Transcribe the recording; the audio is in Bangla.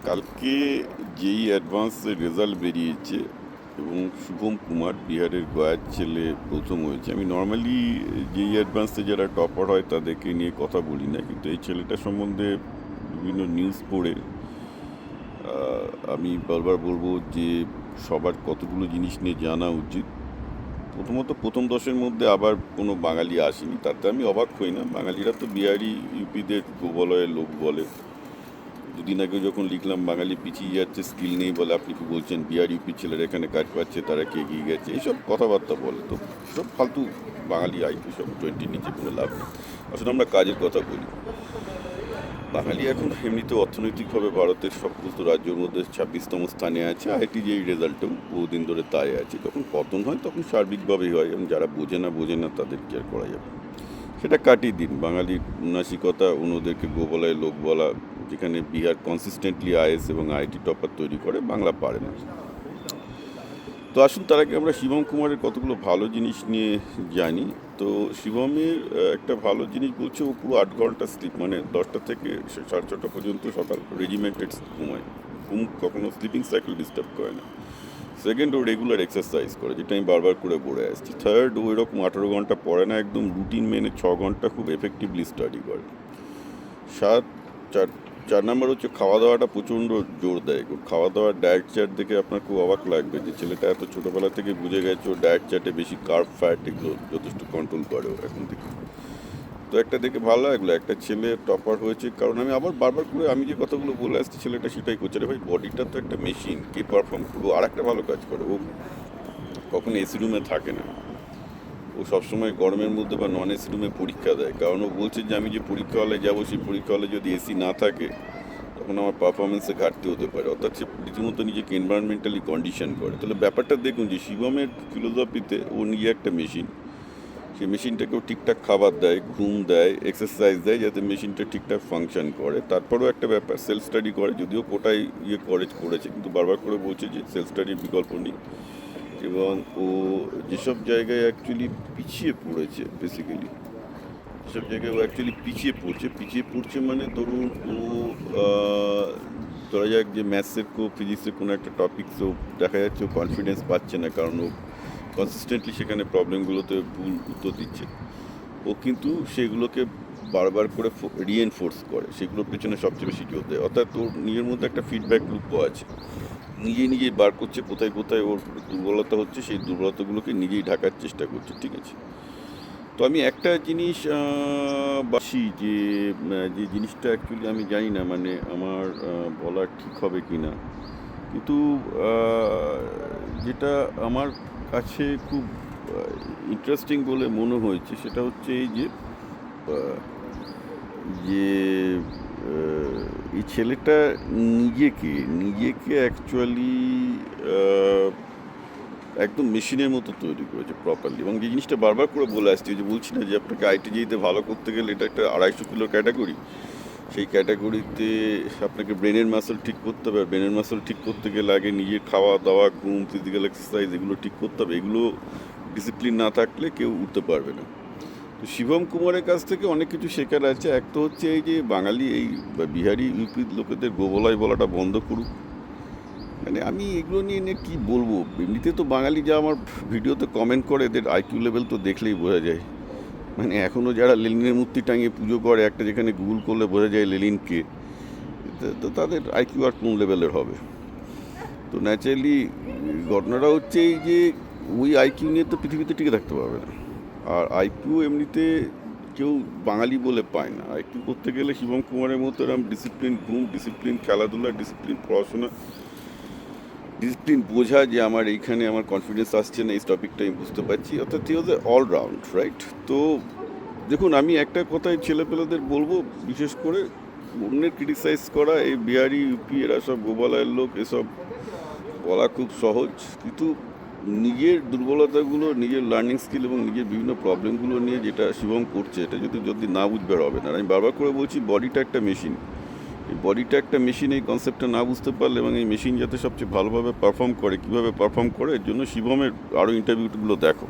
কালকে যেই অ্যাডভান্সের রেজাল্ট বেরিয়েছে এবং শুভম কুমার বিহারের গয়ার ছেলে প্রথম হয়েছে। আমি নর্মালি যেই অ্যাডভান্সে যারা টপার হয় তাদেরকে নিয়ে কথা বলি না, কিন্তু এই ছেলেটা সম্বন্ধে বিভিন্ন নিউজ পড়ে আমি বারবার বলবো যে সবার কতগুলো জিনিস নিয়ে জানা উচিত। প্রথমত প্রথম 10-এর মধ্যে আবার কোনো বাঙালি আসেনি, তাতে আমি অবাক হই না। বাঙালিরা তো বিহারি ইউপিদের গোবলয়ের লোক বলে। দুদিন আগে যখন লিখলাম বাঙালি পিছিয়ে যাচ্ছে, স্কিল নেই বলে, আপনি কি বলছেন বিহার ইউপি ছেলেরা এখানে কাজ পাচ্ছে, তারা কে এগিয়ে গেছে, এইসব কথাবার্তা বলে। তো সব ফালতু বাঙালি আইপি সব 20 নিচে কোনো লাভ নেই। আসলে আমরা কাজের কথা বলি। বাঙালি এখন এমনিতেও অর্থনৈতিকভাবে ভারতের সমস্ত রাজ্যের মধ্যে 26তম স্থানে আছে। আইটি যেই রেজাল্টেও বহুদিন ধরে তাই আছে। যখন পতন হয় তখন সার্বিকভাবেই হয়, এবং যারা বোঝে না তাদের কি আর করা যাবে। সেটা কাটিয়ে দিন, বাঙালির উন্নাসিকতা, অন্যদেরকে গোবলায় লোক বলা। যেখানে বিহার কনসিস্টেন্টলি আইএস এবং আইটি টপার তৈরি করে, বাংলা পারে না। তো আসুন তার আগে আমরা শিবম কুমারের কতগুলো ভালো জিনিস নিয়ে জানি। তো শিবমের একটা ভালো জিনিস বলছে, ও পুরো 8 ঘন্টা স্লিপ, মানে 10টা থেকে 6:30 পর্যন্ত সকাল রেজিমেন্টেড ঘুমায়। ঘুম কখনো স্লিপিং সাইকেল ডিস্টার্ব করে না। সেকেন্ড, ও রেগুলার এক্সারসাইজ করে, যেটা আমি বারবার করে বলে আসছি। থার্ড, ও এরকম 18 ঘন্টা পড়ে না, একদম রুটিন মেনে 6 ঘন্টা খুব এফেক্টিভলি স্টাডি করে। সাত চার 4 নম্বর হচ্ছে খাওয়া দাওয়াটা প্রচণ্ড জোর দেয়। ওর খাওয়া দাওয়ার ডায়েট চার্ট দেখে আপনার খুব অবাক লাগবে যে ছেলেটা এত ছোটোবেলা থেকে বুঝে গেছে ও ডায়েট চার্টে বেশি কার্ব ফ্যাট এগুলো যথেষ্ট কন্ট্রোল করে ও এখন থেকে। তো একটা দেখে ভালো লাগলো, একটা ছেলে টপার হয়েছে। কারণ আমি আবার বারবার করে আমি যে কথাগুলো বলে আসছি, ছেলেটা সেটাই করছে। রে ভাই, বডিটা তো একটা মেশিন, কে পারফর্ম করবো। আর একটা ভালো কাজ করে, ও কখনো এসি রুমে থাকে না। ও সবসময় গরমের মধ্যে বা নন এসি রুমে পরীক্ষা দেয়। কারণ ও বলছে যে আমি যে পরীক্ষা হলে যাবো, সেই পরীক্ষা হলে যদি এসি না থাকে তখন আমার পারফরমেন্সে ঘাটতি হতে পারে। অর্থাৎ সে রীতিমতো নিজেকে এনভায়রনমেন্টালি কন্ডিশন করে। তাহলে ব্যাপারটা দেখুন যে শিবমের ফিলোসফিতে ও নিজে একটা মেশিন, সেই মেশিনটাকেও ঠিকঠাক খাবার দেয়, ঘুম দেয়, এক্সারসাইজ দেয়, যাতে মেশিনটা ঠিকঠাক ফাংশন করে। তারপরেও একটা ব্যাপার, সেলফ স্টাডি করে, যদিও কোটায় করেছে, কিন্তু বারবার করে বলছে যে সেলফ স্টাডির বিকল্প নেই। এবং ও যেসব জায়গায় অ্যাকচুয়ালি পিছিয়ে পড়েছে, বেসিক্যালি যেসব জায়গায় ও অ্যাকচুয়ালি পিছিয়ে পড়ছে মানে ধরুন ও ধরা যাক যে ম্যাথসের ফিজিক্সের কোনো একটা টপিকসও দেখা যাচ্ছে ও কনফিডেন্স পাচ্ছে না, কারণ ও কনসিস্টেন্টলি সেখানে প্রবলেমগুলোতে ভুল উত্তর দিচ্ছে। ও কিন্তু সেগুলোকে বারবার করে রিএনফোর্স করে, সেগুলোর পেছনে সবচেয়ে বেশি জোর দেয়। অর্থাৎ ওর নিজের মধ্যে একটা ফিডব্যাক লুপও আছে, নিজেই বার করছে কোথায় কোথায় ওর দুর্বলতা হচ্ছে, সেই দুর্বলতাগুলোকে নিজেই ঢাকার চেষ্টা করছে। ঠিক আছে, তো আমি একটা জিনিস বাসি যে জিনিসটা অ্যাকচুয়ালি আমি জানি না, মানে আমার বলা ঠিক হবে কি না, কিন্তু যেটা আমার কাছে খুব ইন্টারেস্টিং বলে মনে হয়েছে, সেটা হচ্ছে এই যে আহ, যে এই ছেলেটা নিজেকে অ্যাকচুয়ালি একদম মেশিনের মতো তৈরি করেছে প্রপারলি। এবং যে জিনিসটা বারবার করে বলে আসছি, যে বলছি না যে আপনাকে আইটি যেতে ভালো করতে গেলে এটা একটা 250 কিলোর ক্যাটাগরি, সেই ক্যাটাগরিতে আপনাকে ব্রেনের মাসল ঠিক করতে হবে। আর ব্রেনের মাসল ঠিক করতে গেলে আগে নিজের খাওয়া দাওয়া, ঘুম, ফিজিক্যাল এক্সারসাইজ এগুলো ঠিক করতে হবে। এগুলো ডিসিপ্লিন না থাকলে কেউ উঠতে পারবে না। তো শিবম কুমারের কাছ থেকে অনেক কিছু শেখার আছে। এক তো হচ্ছে এই যে বাঙালি এই বিহারি ইউপির লোকেদের গোবলাই বলাটা বন্ধ করুক। মানে আমি এগুলো নিয়ে কী বলবো, এমনিতে তো বাঙালি যা আমার ভিডিওতে কমেন্ট করে, এদের আইকিউ লেভেল তো দেখলেই বোঝা যায়। মানে এখনও যারা লেনিনের মূর্তি টাঙিয়ে পুজো করে, একটা যেখানে গুগল করলে বোঝা যায় লেনিনকে, তো তাদের আইকিউ আর কোন লেভেলের হবে। তো ন্যাচারালি ঘটনাটা হচ্ছে এই যে ওই আইকিউ নিয়ে তো পৃথিবীতে টিকে থাকতে পারবে না। আর আইকিউ এমনিতে কেউ বাঙালি বলে পায় না। আইকিউ করতে গেলে শিবম কুমারের মতো এরকম ডিসিপ্লিন ঘুম, ডিসিপ্লিন খেলাধুলা, ডিসিপ্লিন পড়াশোনা, ডিসিপ্লিন বোঝা যে আমার এইখানে আমার কনফিডেন্স আসছে না, এই টপিকটা আমি বুঝতে পারছি। অর্থাৎ হি ওয়াজ এ অলরাউন্ড, রাইট? তো দেখুন, আমি একটা কথাই ছেলেপেলেদের বলবো, বিশেষ করে অন্যের ক্রিটিসাইজ করা, এই বিহারি ইউপি এরা সব গোবালয়ের লোক, এসব বলা খুব সহজ, কিন্তু নিজের দুর্বলতাগুলো, নিজের লার্নিং স্কিল এবং নিজের বিভিন্ন প্রবলেমগুলো নিয়ে যেটা শিবম করছে, এটা যদি না বুঝবে হবে না। আমি বারবার করে বলছি, বডিটা একটা মেশিন। এই বডিটা একটা মেশিন, এই কনসেপ্টটা না বুঝতে পারলে, এবং এই মেশিন যাতে সবচেয়ে ভালোভাবে পারফর্ম করে, কীভাবে পারফর্ম করে, এর জন্য শিবমের আরও ইন্টারভিউগুলো দেখো।